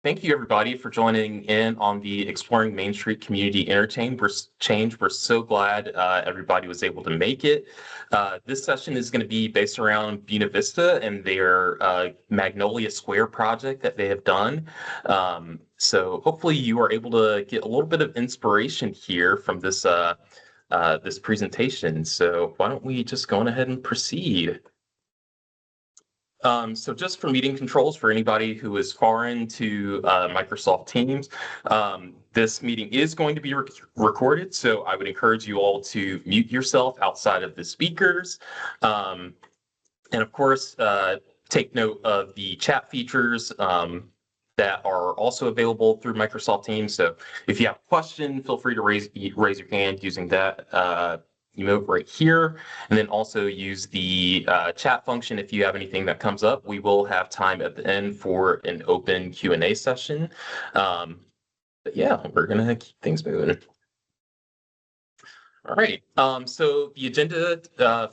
Thank you, everybody, for joining in on the Exploring Main Street Community Interchange. We're so glad everybody was able to make it. This session is going to be based around Buena Vista and their Magnolia Square project that they have done. So hopefully you are able to get a little bit of inspiration here from this this presentation. So why don't we just go on ahead and proceed? So just for meeting controls for anybody who is foreign to Microsoft Teams, this meeting is going to be recorded, so I would encourage you all to mute yourself outside of the speakers. And of course, take note of the chat features that are also available through Microsoft Teams. So if you have a question, feel free to raise your hand using that emote right here, and then also use the chat function if you have anything that comes up. We will have time at the end for an open Q&A session. But yeah, we're gonna keep things moving. All right, so the agenda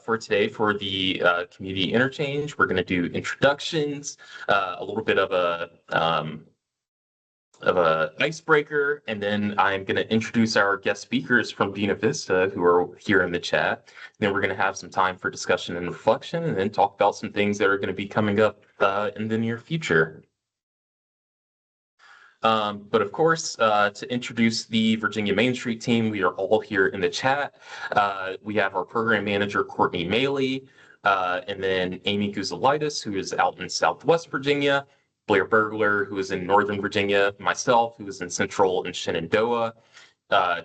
for today for the community interchange, we're gonna do introductions, a little bit of a icebreaker, and then I'm going to introduce our guest speakers from Buena Vista who are here in the chat. Then we're going to have some time for discussion and reflection, and then talk about some things that are going to be coming up in the near future. But of course, to introduce the Virginia Main Street team, we are all here in the chat. We have our program manager, Courtney Maley, and then Amy Guzelitis, who is out in Southwest Virginia, Blair Burglar, who is in Northern Virginia, myself, who is in Central and Shenandoah,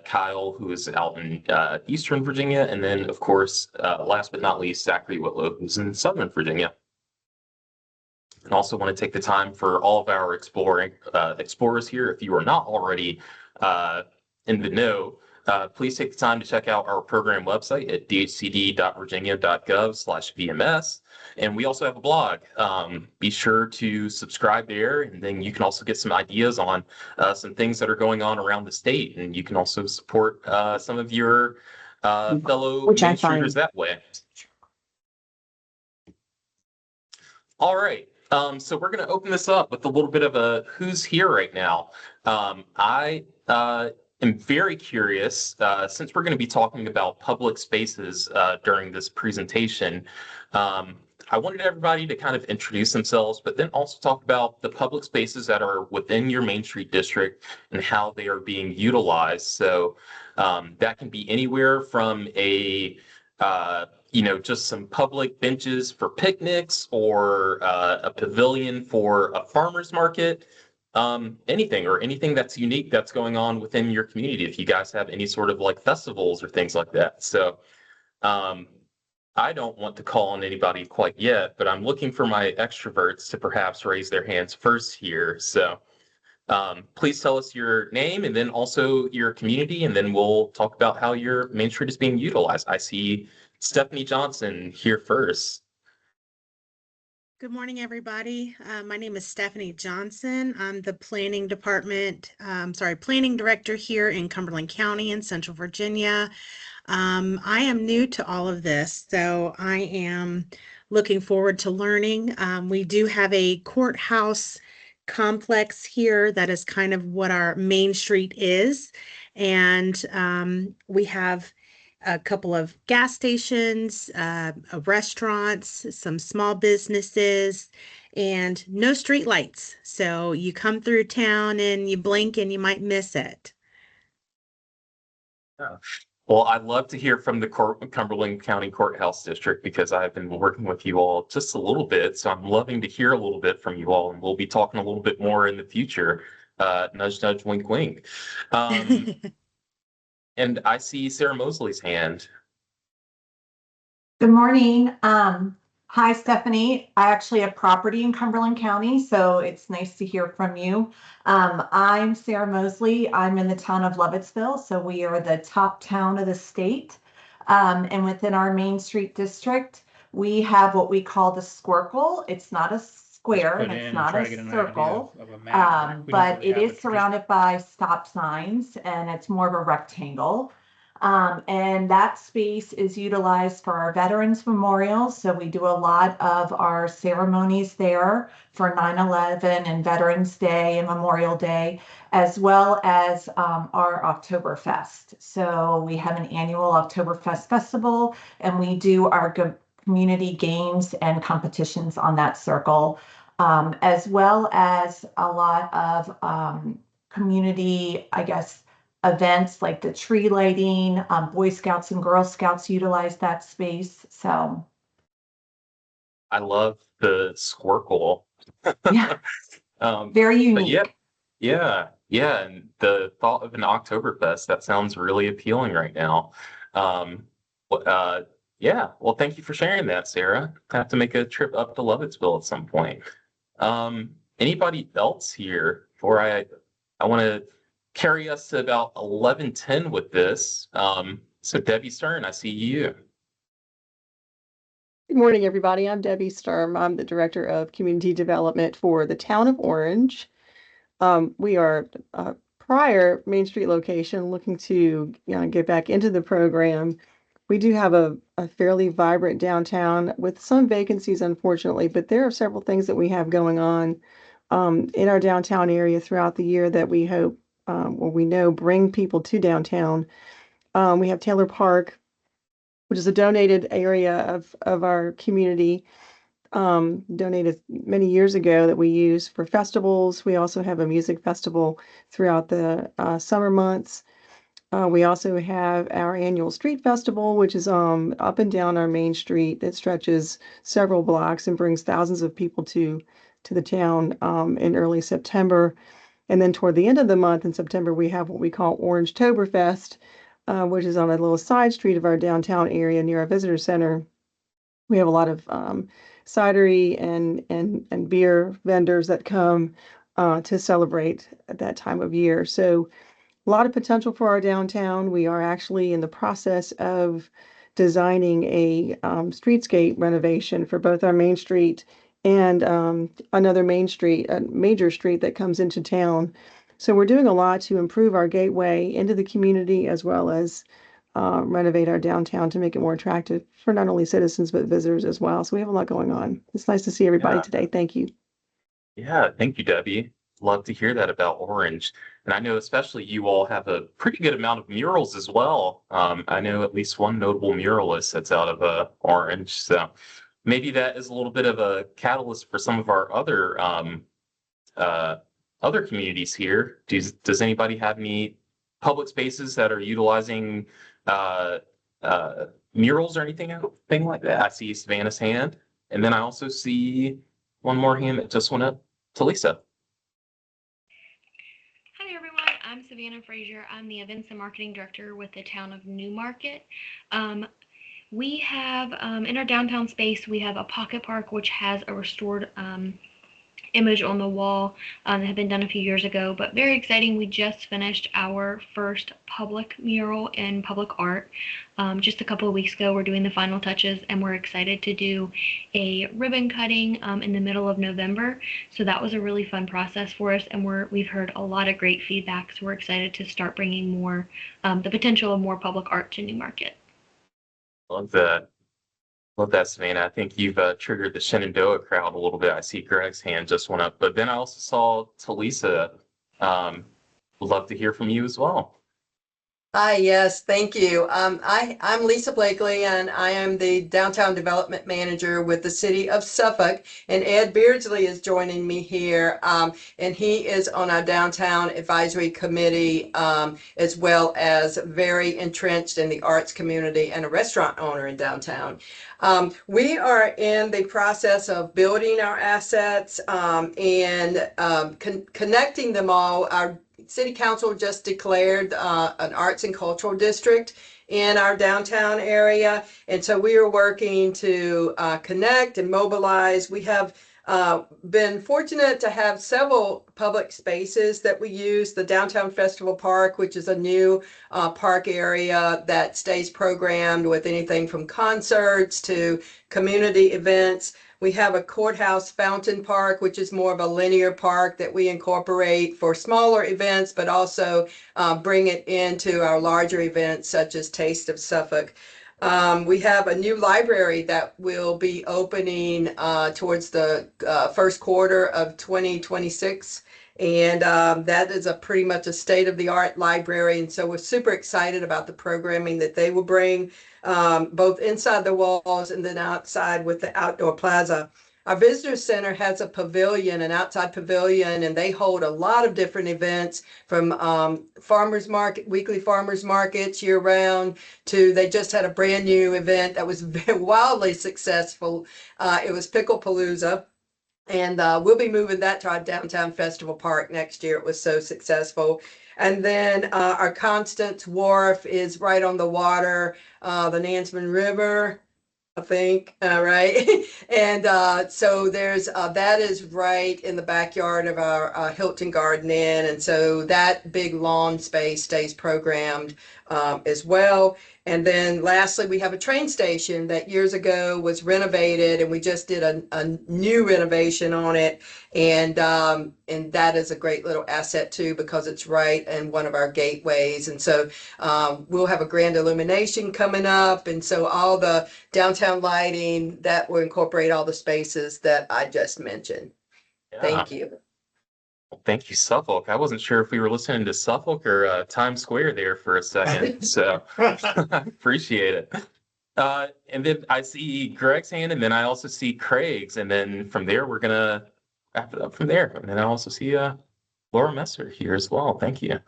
Kyle, who is out in Eastern Virginia, and then, of course, last but not least, Zachary Whitlow, who's in Southern Virginia. And also want to take the time for all of our explorers here. If you are not already in the know, please take the time to check out our program website at dhcd.virginia.gov/VMS. And we also have a blog. Be sure to subscribe there, and then you can also get some ideas on some things that are going on around the state. And you can also support some of your fellow Main Streeters that way. All right. So we're going to open this up with a little bit of a who's here right now. I am very curious, since we're going to be talking about public spaces during this presentation, I wanted everybody to kind of introduce themselves, but then also talk about the public spaces that are within your Main Street district and how they are being utilized. So that can be anywhere from a just some public benches for picnics, or a pavilion for a farmer's market, anything that's unique that's going on within your community. If you guys have any sort of like festivals or things like that. So I don't want to call on anybody quite yet, but I'm looking for my extroverts to perhaps raise their hands first here. So please tell us your name and then also your community, and then we'll talk about how your Main Street is being utilized. I see Stephanie Johnson here first. Good morning, everybody. My name is Stephanie Johnson. I'm the planning director here in Cumberland County in Central Virginia. I am new to all of this, so I am looking forward to learning. We do have a courthouse complex here that is kind of what our Main Street is, and we have a couple of gas stations, restaurants, some small businesses, and no street lights. So you come through town and you blink and you might miss it. Yeah. Well, I'd love to hear from the Cumberland County Courthouse District, because I've been working with you all just a little bit. So I'm loving to hear a little bit from you all, and we'll be talking a little bit more in the future. Nudge, nudge, wink, wink. And I see Sarah Mosley's hand. Good morning. Hi, Stephanie. I actually have property in Cumberland County, so it's nice to hear from you. I'm Sarah Mosley. I'm in the town of Lovettsville, so we are the top town of the state. And within our Main Street district, we have what we call the Squircle. It's not a square and it's not a circle, but it is surrounded by stop signs, and it's more of a rectangle. And that space is utilized for our veterans memorials. So we do a lot of our ceremonies there for 9/11 and Veterans Day and Memorial Day, as well as our Oktoberfest. So we have an annual Oktoberfest festival, and we do our community games and competitions on that circle, as well as a lot of community, I guess, events like the tree lighting. Boy Scouts and Girl Scouts utilize that space. So I love the squircle. yeah, But very yeah, unique. yeah, and the thought of an Oktoberfest, that sounds really appealing right now. Um, w- uh, yeah, well, thank you for sharing that, Sarah. I have to make a trip up to Lovettsville at some point. Anybody else here? Before I want to carry us to about 11:10 with this. So Debbie Stern, I see you. Good morning, everybody. I'm Debbie Sturm. I'm the Director of Community Development for the Town of Orange. We are a prior Main Street location looking to get back into the program. We do have a fairly vibrant downtown with some vacancies, unfortunately, but there are several things that we have going on in our downtown area throughout the year that we hope, or we know, bring people to downtown. We have Taylor Park, which is a donated area of our community, donated many years ago, that we use for festivals. We also have a music festival throughout the summer months. We also have our annual street festival, which is up and down our main street that stretches several blocks and brings thousands of people to the town in early September. And then toward the end of the month in September, we have what we call Orange Toberfest, which is on a little side street of our downtown area near our visitor center. We have a lot of cidery and beer vendors that come to celebrate at that time of year. So a lot of potential for our downtown. We are actually in the process of designing a streetscape renovation for both our main street and another main street, a major street that comes into town. So we're doing a lot to improve our gateway into the community, as well as renovate our downtown to make it more attractive for not only citizens but visitors as well. So we have a lot going on. It's nice to see everybody Yeah, today. Thank you. yeah, thank you, Debbie. Love to hear that about Orange. And I know especially you all have a pretty good amount of murals as well. I know at least one notable muralist that's out of Orange. So maybe that is a little bit of a catalyst for some of our uh, other communities here. Does anybody have any public spaces that are utilizing uh, murals or anything like that? I see Savannah's hand, and then I also see one more hand that just went up to Lisa. Hi everyone, I'm Savannah Frazier. I'm the Events and Marketing Director with the town of Newmarket. We have, in our downtown space, we have a pocket park which has a restored image on the wall that had been done a few years ago, but very exciting. We just finished our first public mural in public art just a couple of weeks ago. We're doing the final touches, and we're excited to do a ribbon cutting in the middle of November. So that was a really fun process for us, and we've heard a lot of great feedback. So we're excited to start bringing more the potential of more public art to Newmarket. Love that. Love that, Savannah. I think you've triggered the Shenandoah crowd a little bit. I see Greg's hand just went up, but then I also saw Talisa. Would love to hear from you as well. Hi, yes, thank you. I'm Lisa Blakely, and I am the Downtown Development Manager with the City of Suffolk. And Ed Beardsley is joining me here, and he is on our Downtown Advisory Committee, as well as very entrenched in the arts community and a restaurant owner in downtown. We are in the process of building our assets and connecting them all. Our City Council just declared an arts and cultural district in our downtown area. And so we are working to connect and mobilize. We have been fortunate to have several public spaces that we use. The Downtown Festival Park, which is a new park area that stays programmed with anything from concerts to community events. We have a courthouse fountain park, which is more of a linear park that we incorporate for smaller events, but also bring it into our larger events such as Taste of Suffolk. We have a new library that will be opening towards the first quarter of 2026. And that is pretty much a state-of-the-art library. And so we're super excited about the programming that they will bring, both inside the walls and then outside with the outdoor plaza. Our visitor center has a pavilion, an outside pavilion, and they hold a lot of different events from farmers market, weekly farmers markets year round to they just had a brand new event that was wildly successful. It was Picklepalooza. And we'll be moving that to our downtown festival park next year. It was so successful. And then our Constance Wharf is right on the water, the Nansemond River, I think, right? And so there's that is right in the backyard of our Hilton Garden Inn. And so that big lawn space stays programmed as well. And then lastly, we have a train station that years ago was renovated, and we just did a new renovation on it. And that is a great little asset too, because it's right in one of our gateways. And so we'll have a grand illumination coming up. And so all the downtown lighting that will incorporate all the spaces that I just mentioned. Yeah. Thank you. Well, thank you, Suffolk. I wasn't sure if we were listening to Suffolk or Times Square there for a second, so I appreciate it. And then I see Greg's hand, and then I also see Craig's, and then from there we're gonna wrap it up from there. And then I also see Laura Messer here as well. Thank you,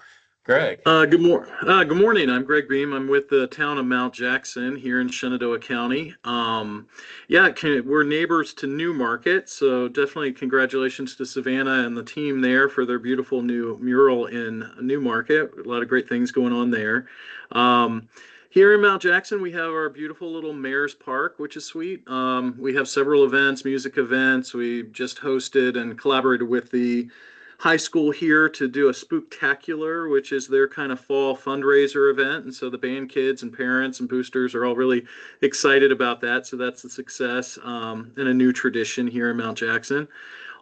Greg. Good morning. I'm Greg Beam. I'm with the town of Mount Jackson here in Shenandoah County. We're neighbors to New Market, so definitely congratulations to Savannah and the team there for their beautiful new mural in New Market. A lot of great things going on there. Here in Mount Jackson, we have our beautiful little Mayor's Park, which is sweet. We have several events, music events. We just hosted and collaborated with the high school here to do a spooktacular, which is their kind of fall fundraiser event. And so the band kids and parents and boosters are all really excited about that. So that's a success and a new tradition here in Mount Jackson.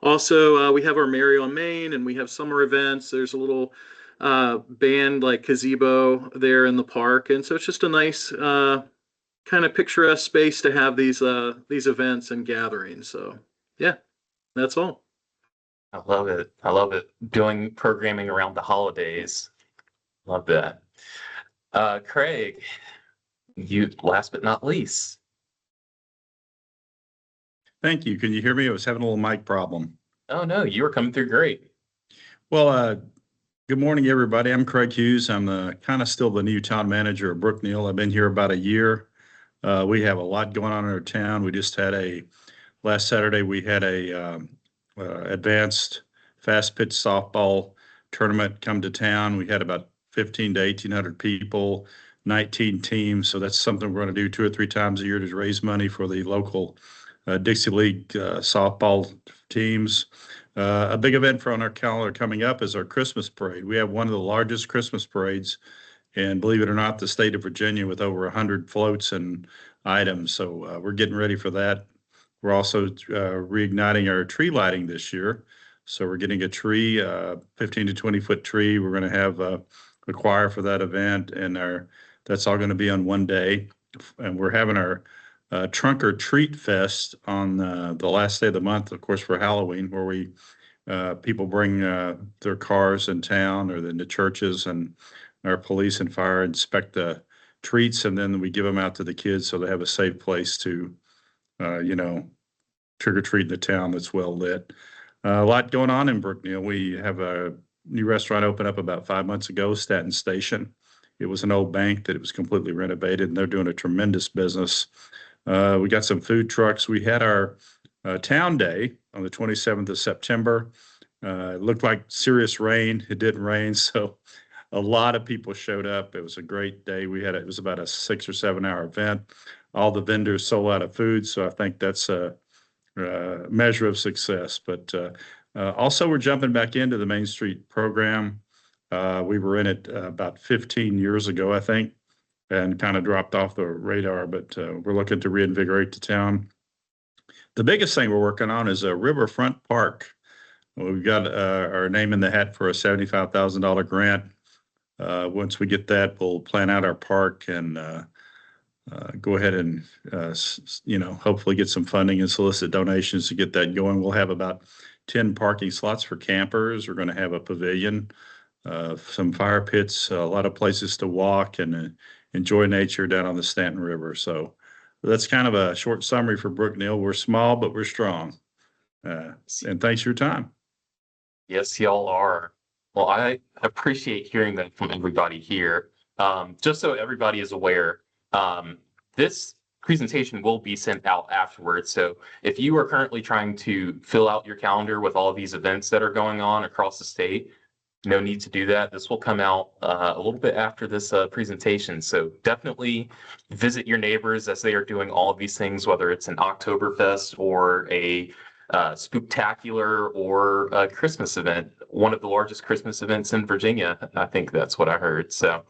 Also, we have our Mary on Main, and we have summer events. There's a little band like gazebo there in the park. And so it's just a nice kind of picturesque space to have these events and gatherings. So yeah, that's all. I love it. I love it. Doing programming around the holidays. Love that. Craig, you last but not least. Thank you. Can you hear me? I was having a little mic problem. Oh no, you were coming through great. Well, good morning, everybody. I'm Craig Hughes. I'm kind of still the new town manager of Brookneal. I've been here about a year. We have a lot going on in our town. We just had last Saturday, we had a advanced fast pitch softball tournament come to town. We had about 15 to 1,800 people, 19 teams. So that's something we're going to do 2 or 3 times a year to raise money for the local Dixie League softball teams. A big event on our calendar coming up is our Christmas parade. We have one of the largest Christmas parades, and believe it or not, the state of Virginia, with over 100 floats and items. So we're getting ready for that. We're also reigniting our tree lighting this year. So we're getting a tree, 15 to 20 foot tree. We're going to have a choir for that event, and that's all going to be on one day. And we're having our Trunk or Treat Fest on the last day of the month, of course, for Halloween, where people bring their cars in town or in the churches, and our police and fire inspect the treats, and then we give them out to the kids so they have a safe place to trick or treat in the town that's well lit. A lot going on in Brookneal. We have a new restaurant open up about 5 months ago, Staten Station. It was an old bank that it was completely renovated, and they're doing a tremendous business. We got some food trucks. We had our town day on the 27th of September. It looked like serious rain. It didn't rain, so a lot of people showed up. It was a great day. It was about a 6 or 7 hour event. All the vendors sold out of food, so I think that's a measure of success. But also, we're jumping back into the Main Street program. We were in it about 15 years ago, I think, and kind of dropped off the radar, but we're looking to reinvigorate the town. The biggest thing we're working on is a riverfront park. We've got our name in the hat for a $75,000 grant. Once we get that, we'll plan out our park and go ahead and hopefully get some funding and solicit donations to get that going. We'll have about 10 parking slots for campers. We're going to have a pavilion, some fire pits, a lot of places to walk and enjoy nature down on the Stanton River. So that's kind of a short summary for Brookneal. We're small, but we're strong. And thanks for your time. Yes, y'all are. Well, I appreciate hearing that from everybody here. Just so everybody is aware, this presentation will be sent out afterwards. So if you are currently trying to fill out your calendar with all of these events that are going on across the state, no need to do that. This will come out a little bit after this presentation. So definitely visit your neighbors as they are doing all of these things, whether it's an Oktoberfest or a spooktacular or a Christmas event, one of the largest Christmas events in Virginia. I think that's what I heard. So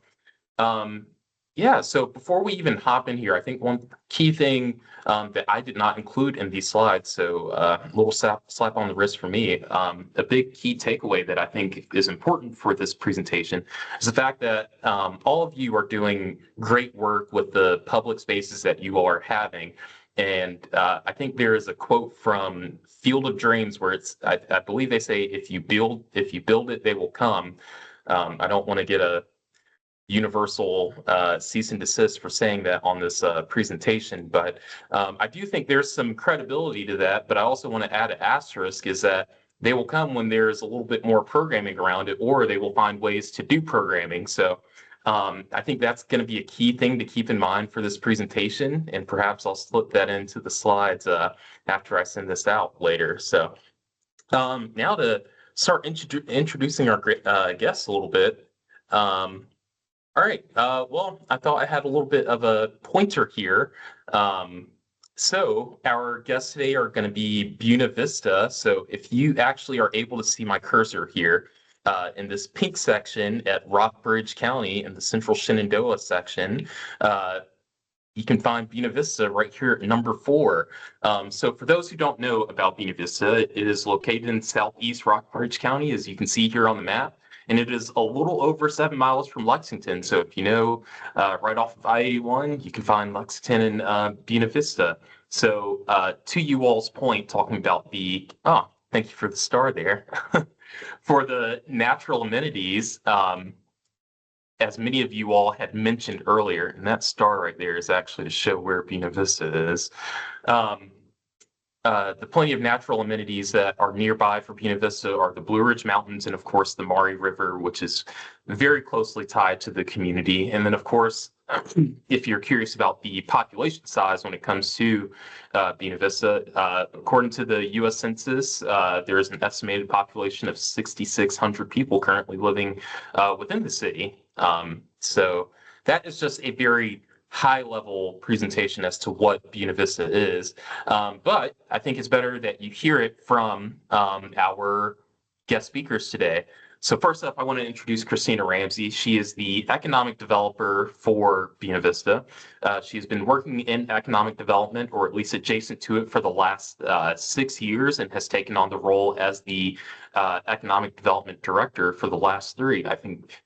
yeah, so before we even hop in here, I think one key thing that I did not include in these slides, so a little slap on the wrist for me, a big key takeaway that I think is important for this presentation is the fact that all of you are doing great work with the public spaces that you all are having. And I think there is a quote from Field of Dreams where I believe they say, if you build it, they will come. I don't want to get a universal cease and desist for saying that on this presentation, but I do think there's some credibility to that. But I also want to add an asterisk, is that they will come when there's a little bit more programming around it, or they will find ways to do programming. So I think that's going to be a key thing to keep in mind for this presentation, and perhaps I'll slip that into the slides after I send this out later. So now to start introducing our guests a little bit. All right. Well, I thought I had a little bit of a pointer here. So our guests today are going to be Buena Vista. So if you actually are able to see my cursor here in this pink section at Rockbridge County in the Central Shenandoah section, you can find Buena Vista right here at number 4. So for those who don't know about Buena Vista, it is located in southeast Rockbridge County, as you can see here on the map. And it is a little over 7 miles from Lexington. So if you know right off of I-81, you can find Lexington and Buena Vista. So to you all's point, talking about thank you for the star there. For the natural amenities, as many of you all had mentioned earlier, and that star right there is actually to show where Buena Vista is. The plenty of natural amenities that are nearby for Buena Vista are the Blue Ridge Mountains and, of course, the Maury River, which is very closely tied to the community. And then, of course, if you're curious about the population size when it comes to Buena Vista, according to the U.S. Census, there is an estimated population of 6,600 people currently living within the city. So that is just a very high-level presentation as to what Buena Vista is. But I think it's better that you hear it from our guest speakers today. So first up, I want to introduce Christina Ramsey. She is the economic developer for Buena Vista. She has been working in economic development, or at least adjacent to it, for the last 6 years, and has taken on the role as the economic development director for the last 3. I think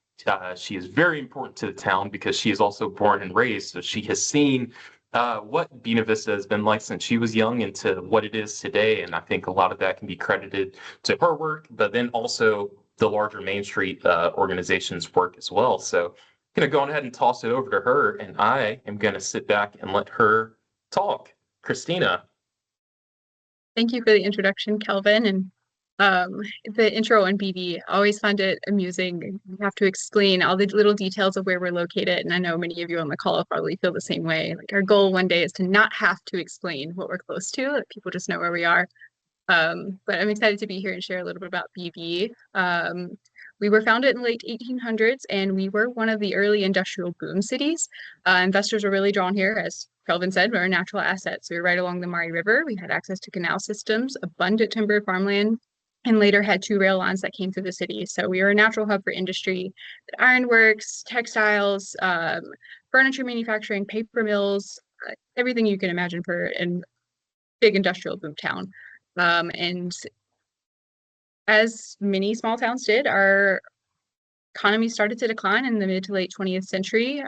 she is very important to the town because she is also born and raised. So she has seen what Buena Vista has been like since she was young into what it is today. And I think a lot of that can be credited to her work, but then also the larger Main Street organization's work as well. So I'm going to go ahead and toss it over to her, and I am going to sit back and let her talk. Christina. Thank you for the introduction, Kelvin, and the intro on BV. I always find it amusing. We have to explain all the little details of where we're located, and I know many of you on the call probably feel the same way. Like, our goal one day is to not have to explain what we're close to, that people just know where we are. But I'm excited to be here and share a little bit about BV. We were founded in the late 1800s, and we were one of the early industrial boom cities. Investors were really drawn here, as Kelvin said, we're a natural asset. So we're right along the Maury River. We had access to canal systems, abundant timber farmland, and later had 2 rail lines that came through the city. So we were a natural hub for industry, ironworks, textiles, furniture manufacturing, paper mills, everything you can imagine for an big industrial boom town. And as many small towns did, our economy started to decline in the mid to late 20th century.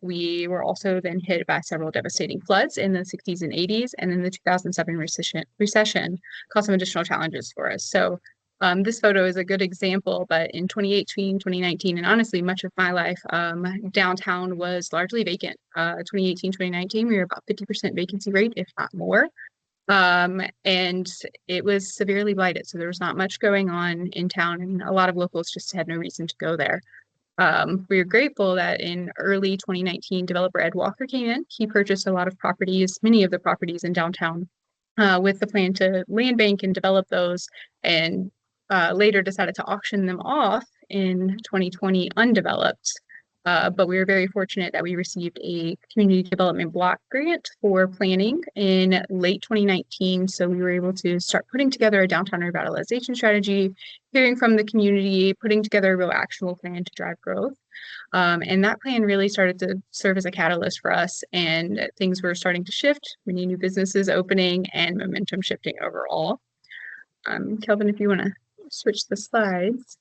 We were also then hit by several devastating floods in the 60s and 80s, and then the 2007 recession caused some additional challenges for us. So this photo is a good example, but in 2018, 2019, and honestly, much of my life, downtown was largely vacant. 2018, 2019, we were about 50% vacancy rate, if not more. And it was severely blighted. So there was not much going on in town, and a lot of locals just had no reason to go there. We are grateful that in early 2019, developer Ed Walker came in. He purchased a lot of properties, many of the properties in downtown, with the plan to land bank and develop those, and later decided to auction them off in 2020 undeveloped. But we were very fortunate that we received a community development block grant for planning in late 2019. So we were able to start putting together a downtown revitalization strategy, hearing from the community, putting together a real actionable plan to drive growth. And that plan really started to serve as a catalyst for us, and things were starting to shift, many new businesses opening and momentum shifting overall. Kelvin, if you want to switch the slides.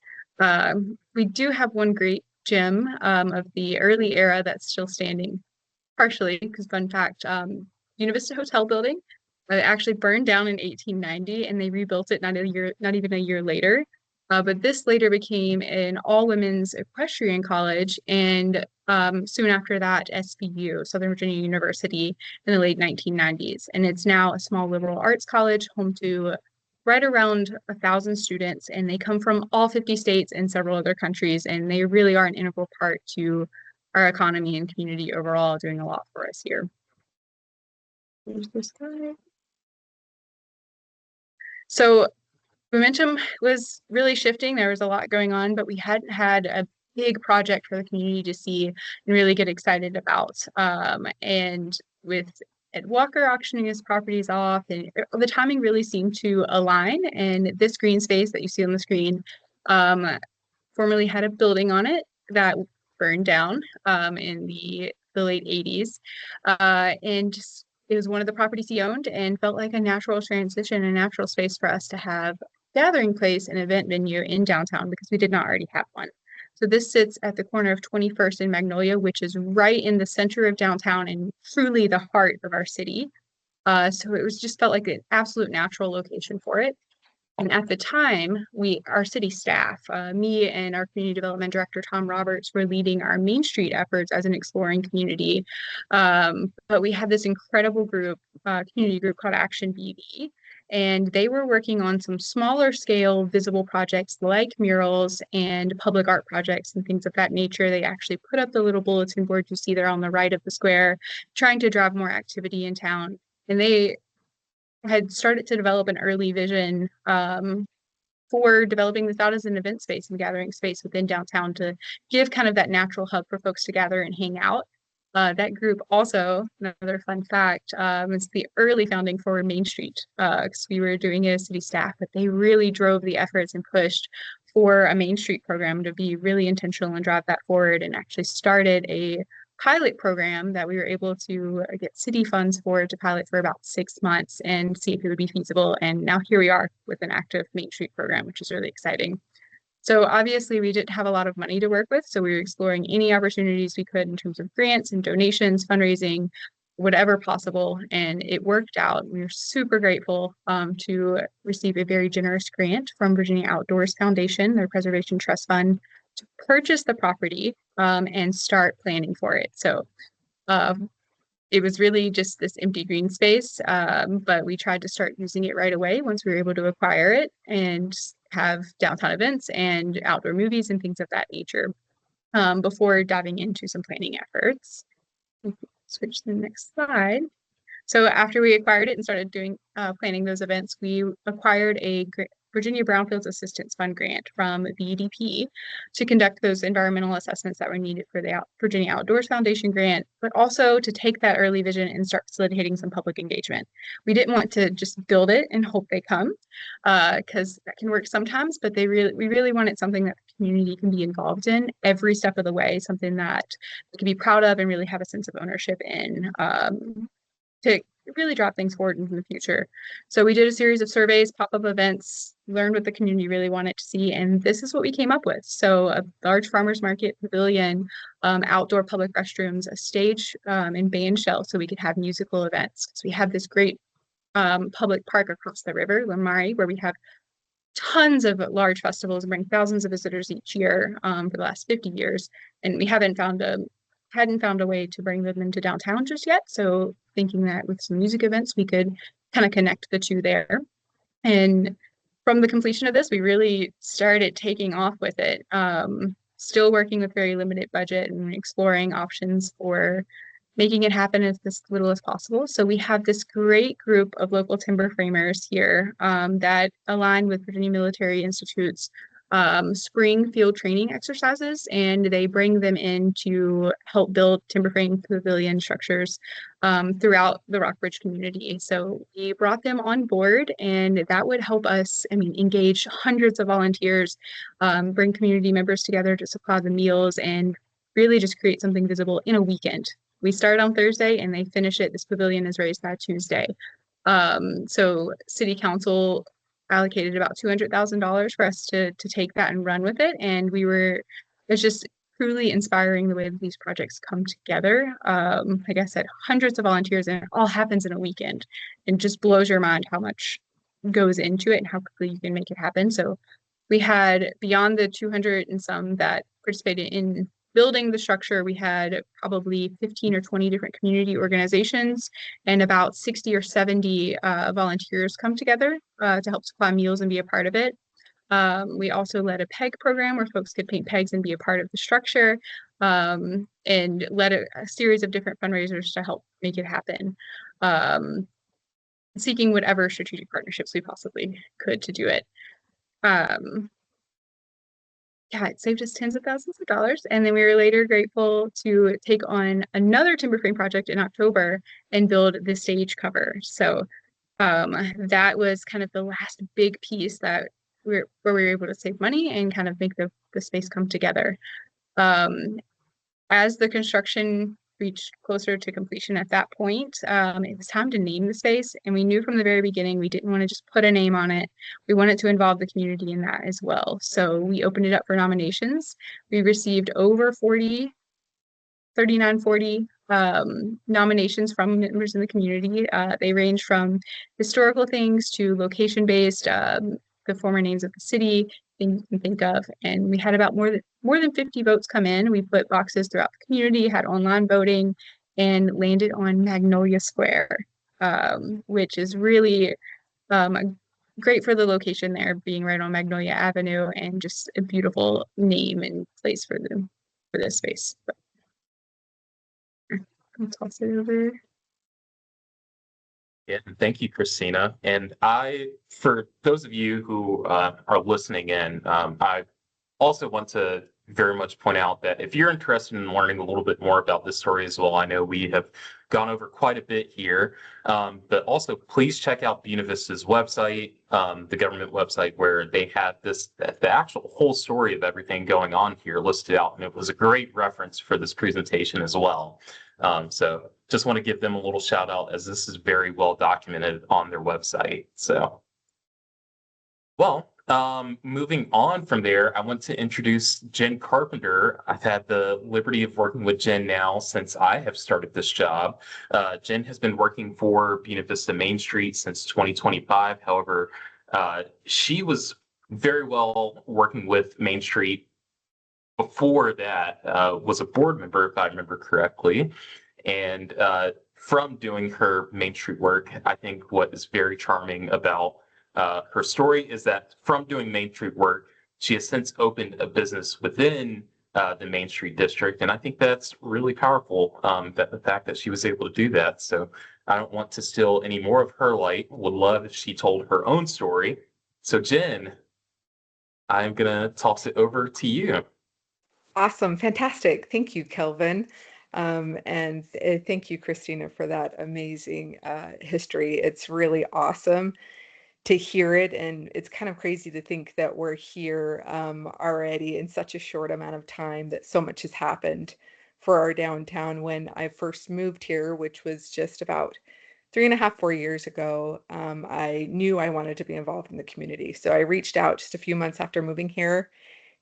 We do have one great gem of the early era that's still standing, partially, because fun fact, Buena Vista Hotel building actually burned down in 1890, and they rebuilt it not even a year later. But this later became an all-women's equestrian college, and soon after that, SVU, Southern Virginia University, in the late 1990s. And it's now a small liberal arts college, home to right around 1,000 students, and they come from all 50 states and several other countries, and they really are an integral part to our economy and community overall, doing a lot for us here. Here's this guy. So momentum was really shifting. There was a lot going on, but we hadn't had a big project for the community to see and really get excited about. And with Ed Walker auctioning his properties off, and the timing really seemed to align. And this green space that you see on the screen formerly had a building on it that burned down in the late 80s. And just, it was one of the properties he owned, and felt like a natural transition, a natural space for us to have gathering place and event venue in downtown, because we did not already have one. So this sits at the corner of 21st and Magnolia, which is right in the center of downtown and truly the heart of our city. So it was just felt like an absolute natural location for it. And at the time, our city staff, me and our community development director, Tom Roberts, were leading our Main Street efforts as an exploring community. But we had this incredible group, community group called Action BV. And they were working on some smaller scale visible projects like murals and public art projects and things of that nature. They actually put up the little bulletin board you see there on the right of the square, trying to drive more activity in town. And they had started to develop an early vision for developing this out as an event space and gathering space within downtown to give kind of that natural hub for folks to gather and hang out. That group also, another fun fact, is the early founding for Main Street, because we were doing it as city staff, but they really drove the efforts and pushed for a Main Street program to be really intentional and drive that forward, and actually started a pilot program that we were able to get city funds for, to pilot for about 6 months and see if it would be feasible. And now here we are with an active Main Street program, which is really exciting. So obviously we didn't have a lot of money to work with, so we were exploring any opportunities we could in terms of grants and donations, fundraising, whatever possible, and it worked out. We were super grateful to receive a very generous grant from Virginia Outdoors Foundation, their Preservation Trust Fund, to purchase the property and start planning for it. So it was really just this empty green space, but we tried to start using it right away once we were able to acquire it, and have downtown events and outdoor movies and things of that nature before diving into some planning efforts. Switch to the next slide. So after we acquired it and started doing planning those events, we acquired a Virginia Brownfields Assistance Fund grant from VEDP to conduct those environmental assessments that were needed for the Virginia Outdoors Foundation grant, but also to take that early vision and start facilitating some public engagement. We didn't want to just build it and hope they come, because that can work sometimes, but we really wanted something that the community can be involved in every step of the way, something that we can be proud of and really have a sense of ownership in, to really drive things forward in the future. So we did a series of surveys, pop-up events, learned what the community really wanted to see, and this is what we came up with. So a large farmers market pavilion, outdoor public restrooms, a stage and band shell so we could have musical events. So we have this great public park across the river, Lamari, where we have tons of large festivals and bring thousands of visitors each year for the last 50 years. And we hadn't found a way to bring them into downtown just yet. So thinking that with some music events, we could kind of connect the two there. And from the completion of this, we really started taking off with it. Still working with very limited budget and exploring options for making it happen as little as possible. So we have this great group of local timber framers here that align with Virginia Military Institute's spring field training exercises, and they bring them in to help build timber frame pavilion structures throughout the Rockbridge community. So we brought them on board, and that would help us, engage hundreds of volunteers, bring community members together to supply the meals, and really just create something visible in a weekend. We start on Thursday and they finish it. This pavilion is raised by Tuesday. So City Council allocated about $200,000 for us to take that and run with it. And it's just truly inspiring the way that these projects come together. Like I said, hundreds of volunteers, and it all happens in a weekend. And just blows your mind how much goes into it and how quickly you can make it happen. So we had, beyond the 200 and some that participated in building the structure, we had probably 15 or 20 different community organizations and about 60 or 70 volunteers come together to help supply meals and be a part of it. We also led a peg program where folks could paint pegs and be a part of the structure, and led a series of different fundraisers to help make it happen, seeking whatever strategic partnerships we possibly could to do it. Yeah, it saved us tens of thousands of dollars. And then we were later grateful to take on another timber frame project in October and build the stage cover. So that was kind of the last big piece that where we were able to save money and kind of make the space come together. As the construction reached closer to completion at that point, it was time to name the space. And we knew from the very beginning, we didn't want to just put a name on it. We wanted to involve the community in that as well. So we opened it up for nominations. We received over 40 nominations from members in the community. They range from historical things to location-based, the former names of the city, things you can think of. And we had about more than 50 votes come in. We put boxes throughout the community, had online voting, and landed on Magnolia Square, which is really great for the location there, being right on Magnolia Avenue, and just a beautiful name and place for this space. But I'll toss it over. Yeah, thank you, Christina. And for those of you who are listening in, I also want to very much point out that if you're interested in learning a little bit more about this story as well, I know we have gone over quite a bit here, but also please check out Buena Vista's website, the government website, where they have the actual whole story of everything going on here listed out. And it was a great reference for this presentation as well. So just want to give them a little shout out, as this is very well documented on their website. So, well, moving on from there, I want to introduce Jen Carpenter. I've had the liberty of working with Jen now since I have started this job. Jen has been working for Buena Vista Main Street since 2025. However, she was very well working with Main Street before that, was a board member, if I remember correctly. And from doing her Main Street work, I think what is very charming about her story is that from doing Main Street work, she has since opened a business within the Main Street district. And I think that's really powerful, that the fact that she was able to do that. So I don't want to steal any more of her light. Would love if she told her own story. So Jen, I'm going to toss it over to you. Awesome. Fantastic. Thank you, Kelvin. And thank you, Christina, for that amazing history. It's really awesome to hear it. And it's kind of crazy to think that we're here already in such a short amount of time, that so much has happened for our downtown. When I first moved here, which was just about 3.5, 4 years ago, I knew I wanted to be involved in the community. So I reached out just a few months after moving here,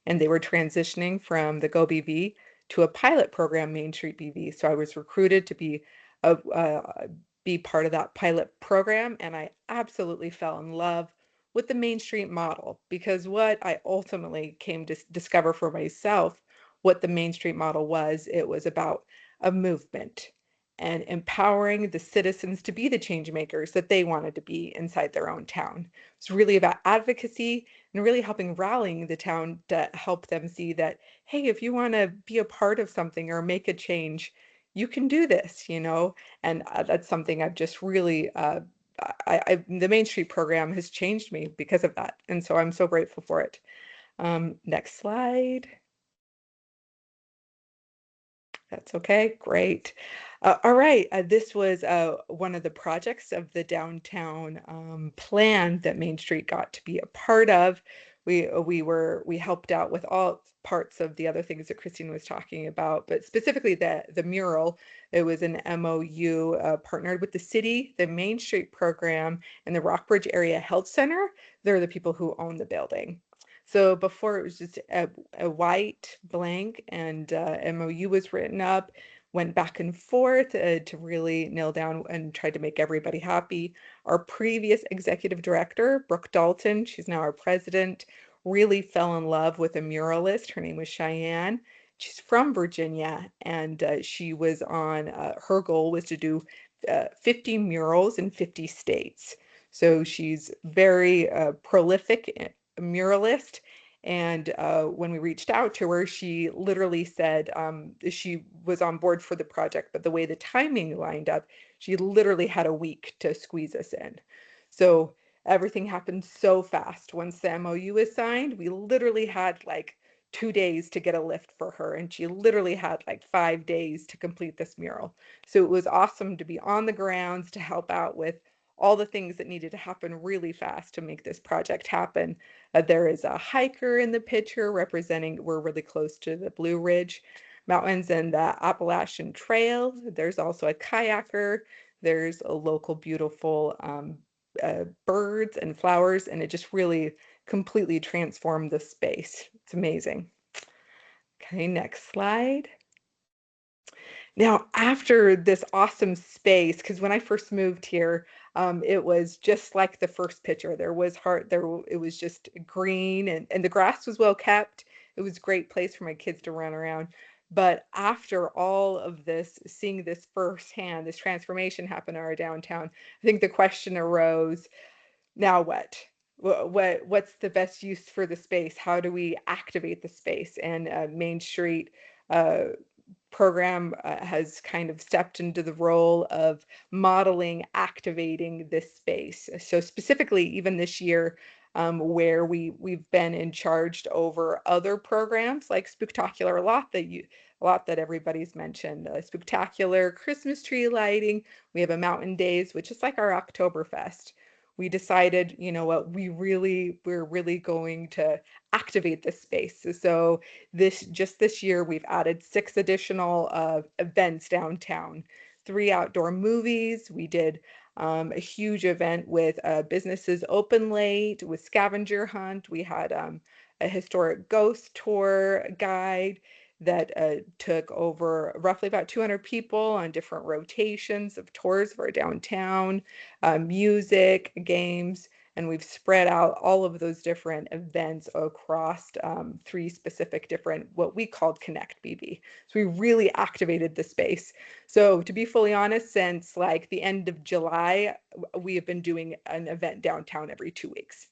and they were transitioning from the Go BV to a pilot program, Main Street BV. So I was recruited to be part of that pilot program, and I absolutely fell in love with the Main Street model, because what I ultimately came to discover for myself, what the Main Street model was, it was about a movement and empowering the citizens to be the change makers that they wanted to be inside their own town. It's really about advocacy and really helping rallying the town to help them see that, hey, if you want to be a part of something or make a change, you can do this, and that's something I've just really, the Main Street program has changed me because of that. And so I'm so grateful for it. Next slide. That's okay, great. All right, this was one of the projects of the downtown plan that Main Street got to be a part of. We helped out with all parts of the other things that Christine was talking about, but specifically the mural. It was an MOU partnered with the city, the Main Street program, and the Rockbridge Area Health Center. They're the people who own the building. So before it was just a white blank, and MOU was written up, went back and forth to really nail down and try to make everybody happy. Our previous executive director, Brooke Dalton, she's now our president, really fell in love with a muralist. Her name was Cheyenne. She's from Virginia, and she was on, her goal was to do 50 murals in 50 states. So she's very prolific muralist. And when we reached out to her, she literally said she was on board for the project, but the way the timing lined up, she literally had a week to squeeze us in. So everything happened so fast. Once the MOU was signed, we literally had like 2 days to get a lift for her, and she literally had like 5 days to complete this mural. So it was awesome to be on the grounds to help out with all the things that needed to happen really fast to make this project happen. There is a hiker in the picture representing, we're really close to the Blue Ridge Mountains and the Appalachian Trail. There's also a kayaker. There's a local beautiful birds and flowers, and it just really completely transformed the space. It's amazing. Okay, next slide. Now, after this awesome space, because when I first moved here, it was just like the first picture. There was it was just green, and the grass was well kept. It was a great place for my kids to run around. But after all of this, seeing this firsthand, this transformation happen in our downtown, I think the question arose, now what? What's the best use for the space? How do we activate the space? And Main Street program has kind of stepped into the role of modeling, activating this space. So specifically, even this year, where we've been in charge over other programs like Spooktacular, a lot that everybody's mentioned, Spooktacular, Christmas tree lighting. We have a Mountain Days, which is like our Oktoberfest. We decided, you know what, we're really going to activate this space. So this year we've added 6 additional events downtown, 3 outdoor movies. We did a huge event with businesses open late with scavenger hunt. We had a historic ghost tour guide that took over roughly about 200 people on different rotations of tours of our downtown, music, games, and we've spread out all of those different events across 3 specific different, what we called Connect BB. So we really activated the space. So to be fully honest, since like the end of July, we have been doing an event downtown every 2 weeks.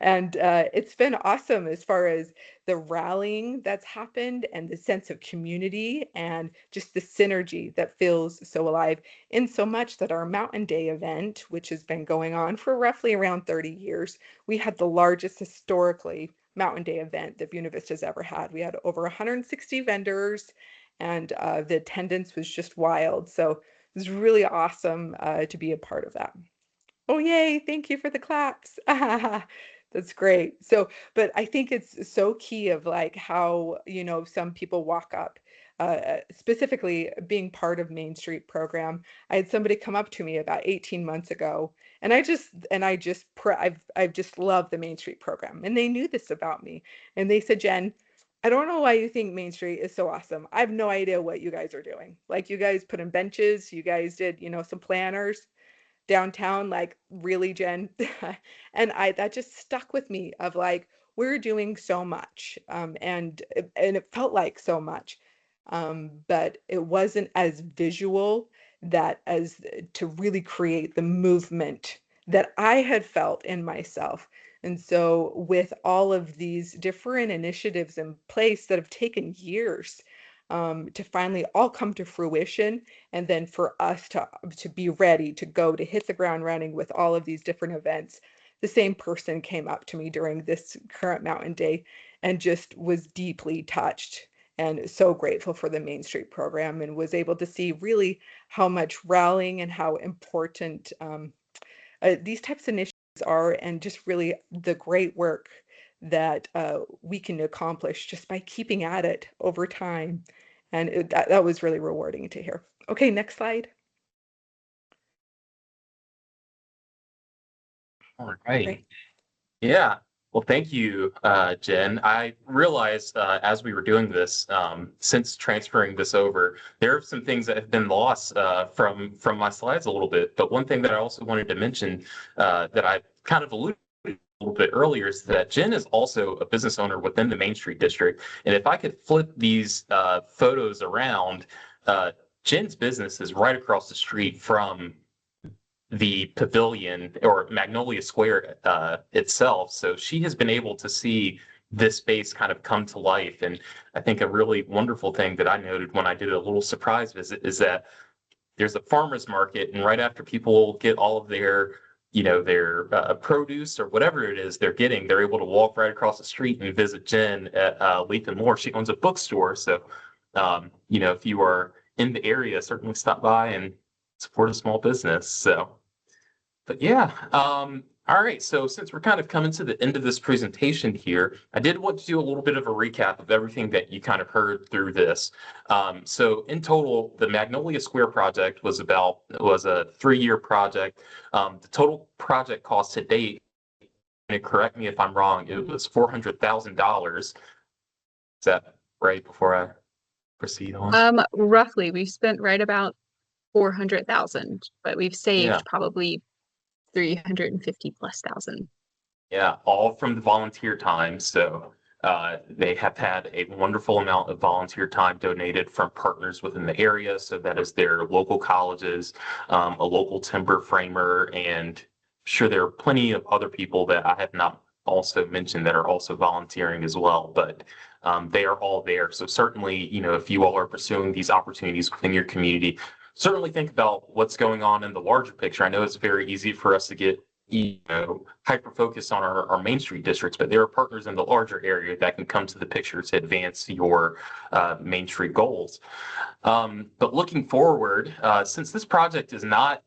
And it's been awesome as far as the rallying that's happened and the sense of community and just the synergy that feels so alive, in so much that our Mountain Day event, which has been going on for roughly around 30 years, we had the largest historically Mountain Day event that Buena Vista's ever had. We had over 160 vendors, and the attendance was just wild. So it was really awesome to be a part of that. Oh, yay. Thank you for the claps. That's great. So, but I think it's so key of like how, some people walk up specifically being part of Main Street program. I had somebody come up to me about 18 months ago, and I've just loved the Main Street program, and they knew this about me, and they said, Jen, I don't know why you think Main Street is so awesome. I have no idea what you guys are doing. Like, you guys put in benches, you guys did, some planners downtown, like, really, Jen? And that just stuck with me of like, we're doing so much, and it felt like so much, but it wasn't as visual that as to really create the movement that I had felt in myself. And so with all of these different initiatives in place that have taken years, to finally all come to fruition, and then for us to be ready to go to hit the ground running with all of these different events. The same person came up to me during this current Mountain Day and just was deeply touched and so grateful for the Main Street program, and was able to see really how much rallying and how important these types of initiatives are, and just really the great work that we can accomplish just by keeping at it over time. And that was really rewarding to hear. Okay, next slide. All right. Great. Yeah. Well, thank you, Jen. I realized as we were doing this, since transferring this over, there are some things that have been lost from my slides a little bit. But one thing that I also wanted to mention that I kind of alluded to a little bit earlier is that Jen is also a business owner within the Main Street District. And if I could flip these photos around, Jen's business is right across the street from the pavilion or Magnolia Square itself. So she has been able to see this space kind of come to life. And I think a really wonderful thing that I noted when I did a little surprise visit is that there's a farmer's market, and right after people get all of their their produce or whatever it is they're getting, they're able to walk right across the street and visit Jen at Leaf and More. She owns a bookstore. So, if you are in the area, certainly stop by and support a small business. So, but yeah, all right. So since we're kind of coming to the end of this presentation here, I did want to do a little bit of a recap of everything that you kind of heard through this. So in total, the Magnolia Square project was a 3-year project. The total project cost to date, and correct me if I'm wrong, it was $400,000. Is that right before I proceed on? Roughly, we've spent right about 400,000, but we've saved probably 350 plus thousand. Yeah, all from the volunteer time. So they have had a wonderful amount of volunteer time donated from partners within the area. So that is their local colleges, a local timber framer, and I'm sure there are plenty of other people that I have not also mentioned that are also volunteering as well. But they are all there. So certainly, if you all are pursuing these opportunities within your community, certainly think about what's going on in the larger picture. I know it's very easy for us to get hyper focused on our Main Street districts, but there are partners in the larger area that can come to the picture to advance your Main Street goals. But looking forward, since this project is not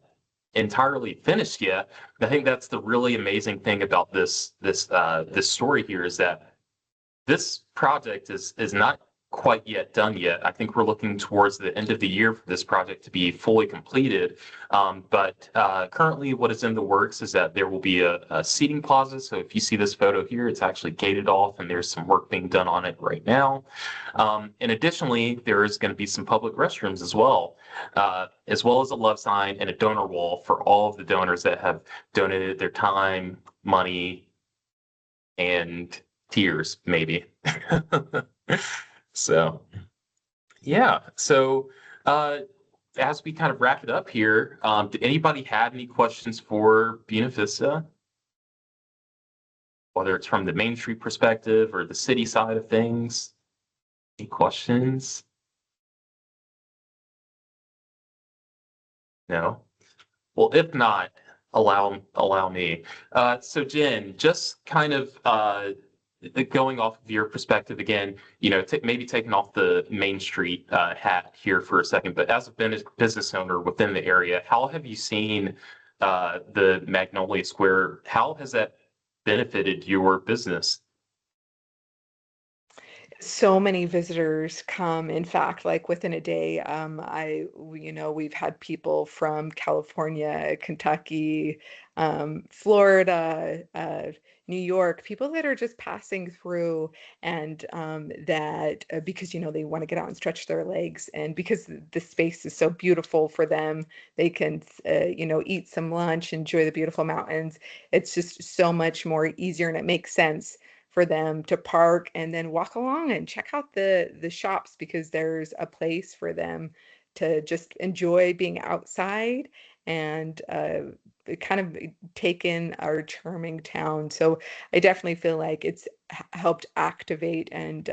entirely finished yet, I think that's the really amazing thing about this story here is that this project is not quite yet done yet. I think we're looking towards the end of the year for this project to be fully completed. But currently what is in the works is that there will be a seating plaza. So if you see this photo here, it's actually gated off and there's some work being done on it right now. And additionally, there is going to be some public restrooms as well as a love sign and a donor wall for all of the donors that have donated their time, money, and tears, maybe. So, yeah. So, as we kind of wrap it up here, did anybody have any questions for Buena Vista? Whether it's from the Main Street perspective or the city side of things? Any questions? No? Well, if not, allow me. So Jen, just kind of going off of your perspective again, maybe taking off the Main Street hat here for a second, but as a business owner within the area, how have you seen the Magnolia Square? How has that benefited your business? so many visitors come. In fact, like within a day, we've had people from California, Kentucky, Florida, New York, people that are just passing through, and that because they want to get out and stretch their legs, and because the space is so beautiful for them, they can eat some lunch, enjoy the beautiful mountains. It's just so much more easier, and it makes sense for them to park and then walk along and check out the shops, because there's a place for them to just enjoy being outside and kind of take in our charming town. So I definitely feel like it's helped activate and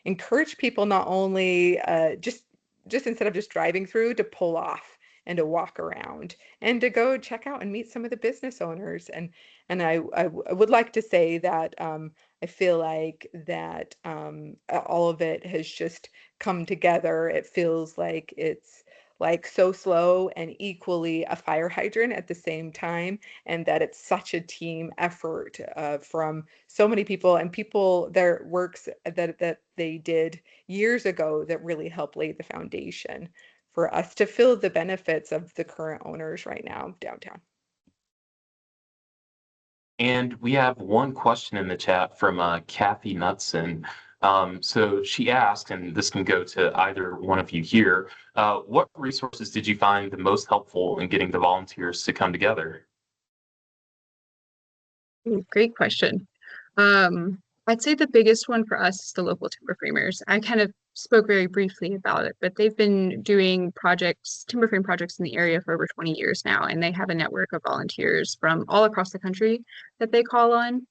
encourage people, not only just instead of just driving through, to pull off and to walk around and to go check out and meet some of the business owners. And I would like to say that I feel like that all of it has just come together. It feels like it's like so slow and equally a fire hydrant at the same time, and that it's such a team effort from so many people, and people, their works that they did years ago that really helped lay the foundation for us to feel the benefits of the current owners right now downtown. And we have one question in the chat from Kathy Knudsen. So she asked, and this can go to either one of you here, what resources did you find the most helpful in getting the volunteers to come together? Great question. I'd say the biggest one for us is the local timber framers. I kind of spoke very briefly about it, but they've been doing timber frame projects in the area for over 20 years now, and they have a network of volunteers from all across the country that they call on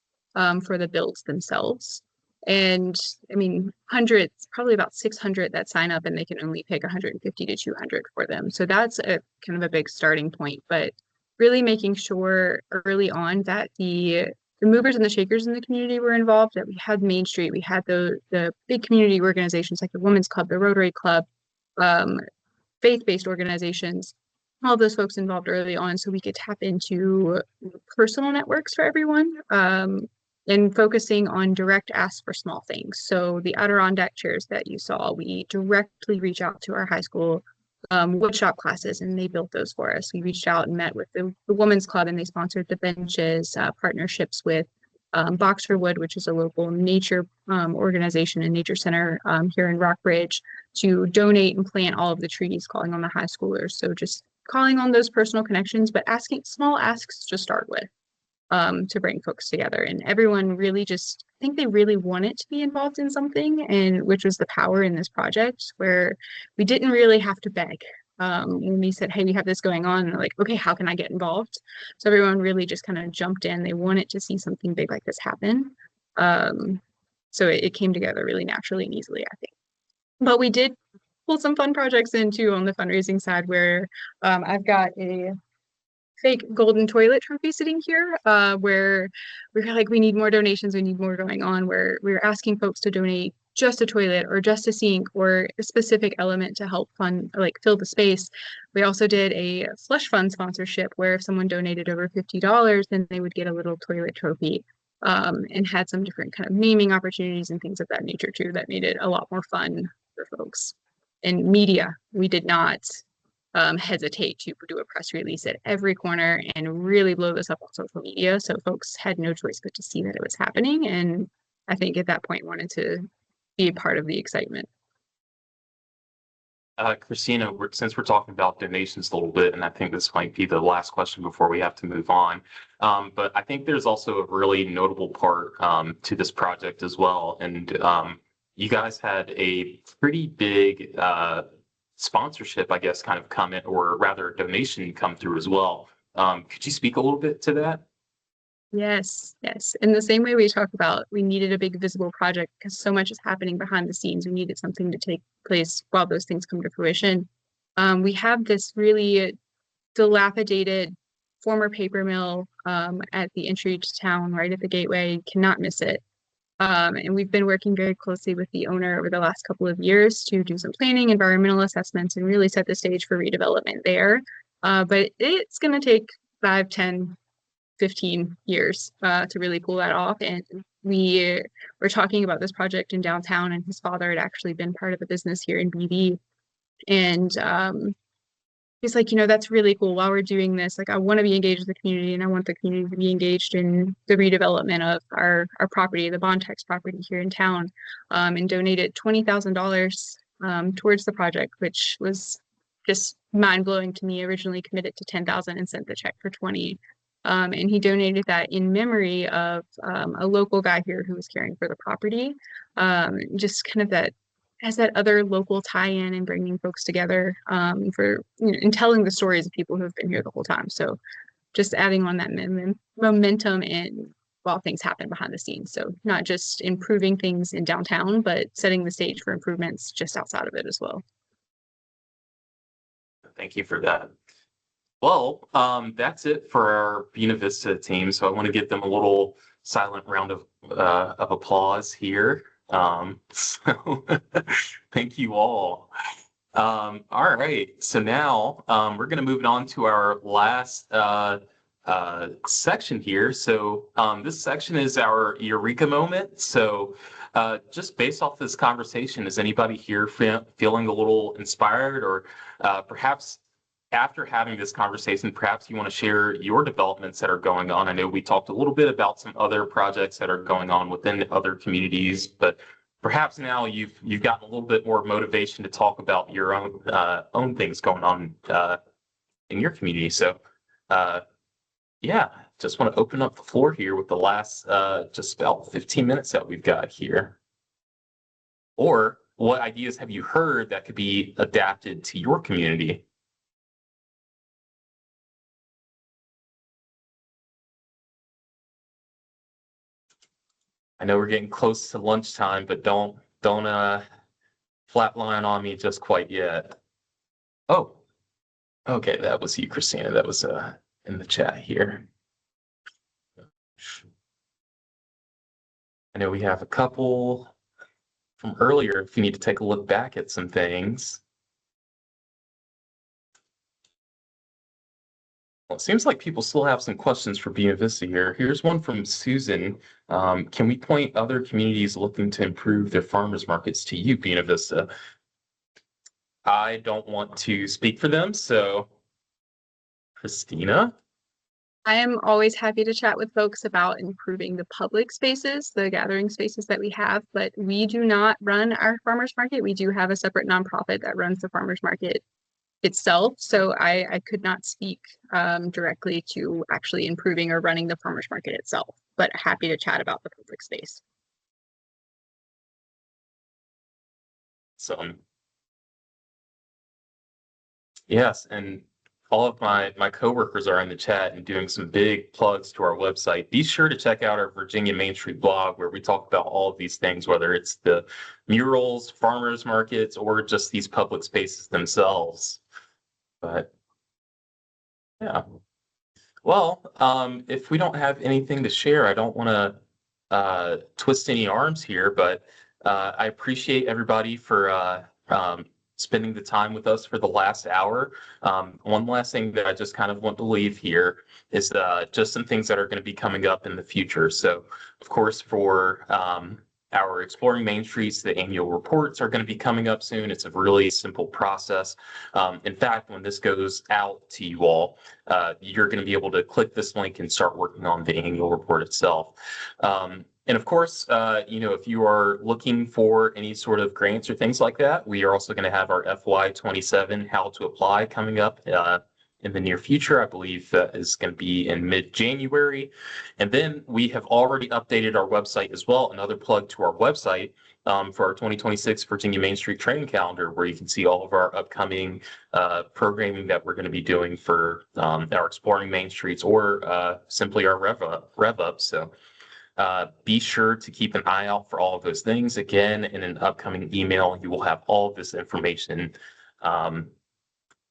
for the builds themselves. And I mean, hundreds, probably about 600 that sign up, and they can only pick 150 to 200 for them. So that's a kind of a big starting point, but really making sure early on that the movers and the shakers in the community were involved, that we had Main Street, we had the big community organizations like the Women's Club, the Rotary Club, faith-based organizations, all those folks involved early on, so we could tap into personal networks for everyone, and focusing on direct asks for small things. So the Adirondack chairs that you saw, we directly reach out to our high school woodshop classes, and they built those for us. We reached out and met with the Women's Club, and they sponsored the benches, partnerships with Box for Wood, which is a local nature organization and nature center here in Rockbridge, to donate and plant all of the trees, calling on the high schoolers. So just calling on those personal connections, but asking small asks to start with, to bring folks together. And everyone really just, I think they really wanted to be involved in something, and which was the power in this project, where we didn't really have to beg. When we said, hey, we have this going on, and they're like, okay, how can I get involved? So everyone really just kind of jumped in. They wanted to see something big like this happen. So it came together really naturally and easily, I think. But we did pull some fun projects in too on the fundraising side, where I've got a fake golden toilet trophy sitting here, where we're like, we need more donations, we need more going on, where we're asking folks to donate just a toilet or just a sink or a specific element to help fund, like fill the space. We also did a slush fund sponsorship, where if someone donated over $50, then they would get a little toilet trophy, and had some different kind of naming opportunities and things of that nature too, that made it a lot more fun for folks. And media, we did not hesitate to do a press release at every corner and really blow this up on social media. So folks had no choice but to see that it was happening. And I think at that point wanted to be a part of the excitement. Christina, since we're talking about donations a little bit, and I think this might be the last question before we have to move on, but I think there's also a really notable part to this project as well. And you guys had a pretty big sponsorship, I guess, kind of comment, or rather donation come through as well. Could you speak a little bit to that? Yes. In the same way we talk about, we needed a big visible project because so much is happening behind the scenes. We needed something to take place while those things come to fruition. We have this really dilapidated former paper mill at the entry to town, right at the gateway. Cannot miss it. And we've been working very closely with the owner over the last couple of years to do some planning, environmental assessments, and really set the stage for redevelopment there. But it's going to take 5, 10, 15 years to really pull that off. And we were talking about this project in downtown, and his father had actually been part of the business here in BV. And he's like, that's really cool. While we're doing this, like, I want to be engaged with the community, and I want the community to be engaged in the redevelopment of our property, the Bontex property here in town, and donated $20,000 towards the project, which was just mind blowing to me. Originally committed to 10,000 and sent the check for 20. And he donated that in memory of a local guy here who was caring for the property. Just kind of that as that other local tie-in and bringing folks together for and telling the stories of people who have been here the whole time. So just adding on that momentum and while things happen behind the scenes. So not just improving things in downtown, but setting the stage for improvements just outside of it as well. Thank you for that. Well, that's it for our Buena Vista team. So I want to give them a little silent round of applause here. So thank you all. All right. So now we're going to move on to our last section here. So this section is our Eureka moment. So just based off this conversation, is anybody here feeling a little inspired, or perhaps after having this conversation, perhaps you want to share your developments that are going on? I know we talked a little bit about some other projects that are going on within other communities, but perhaps now you've gotten a little bit more motivation to talk about your own things going on in your community. So yeah, just want to open up the floor here with the last just about 15 minutes that we've got here. Or what ideas have you heard that could be adapted to your community? I know we're getting close to lunchtime, but don't flatline on me just quite yet. Oh, okay, that was you, Christina. That was in the chat here. I know we have a couple from earlier if you need to take a look back at some things. Well, it seems like people still have some questions for Buena Vista here. Here's one from Susan. Can we point other communities looking to improve their farmers markets to you, Buena Vista? I don't want to speak for them, so Christina? I am always happy to chat with folks about improving the public spaces, the gathering spaces that we have, but we do not run our farmers market. We do have a separate nonprofit that runs the farmers market itself. So I could not speak directly to actually improving or running the farmers market itself, but happy to chat about the public space. So, yes, and all of my coworkers are in the chat and doing some big plugs to our website. Be sure to check out our Virginia Main Street blog, where we talk about all of these things, whether it's the murals, farmers markets, or just these public spaces themselves. But yeah. Well, if we don't have anything to share, I don't want to twist any arms here, but I appreciate everybody for spending the time with us for the last hour. One last thing that I just kind of want to leave here is just some things that are going to be coming up in the future. So, of course, for our Exploring Main Streets, the annual reports are going to be coming up soon. It's a really simple process. In fact, when this goes out to you all, you're going to be able to click this link and start working on the annual report itself. And of course, if you are looking for any sort of grants or things like that, we are also going to have our FY27 How to Apply coming up in the near future. I believe that is going to be in mid-January. And then we have already updated our website as well. Another plug to our website for our 2026 Virginia Main Street training calendar, where you can see all of our upcoming programming that we're going to be doing for our Exploring Main Streets or simply our Rev Up. So be sure to keep an eye out for all of those things. Again, in an upcoming email, you will have all of this information.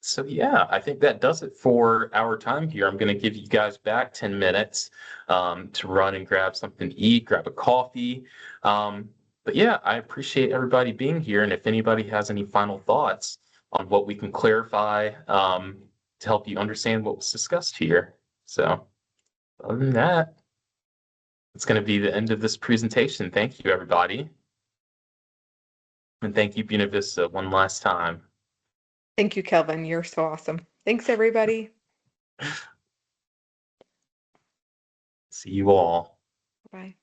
So yeah, I think that does it for our time here. I'm going to give you guys back 10 minutes to run and grab something to eat, grab a coffee. But yeah, I appreciate everybody being here. And if anybody has any final thoughts on what we can clarify to help you understand what was discussed here. So other than that, it's going to be the end of this presentation. Thank you, everybody. And thank you, Buena Vista, one last time. Thank you, Kelvin. You're so awesome. Thanks, everybody. See you all. Bye.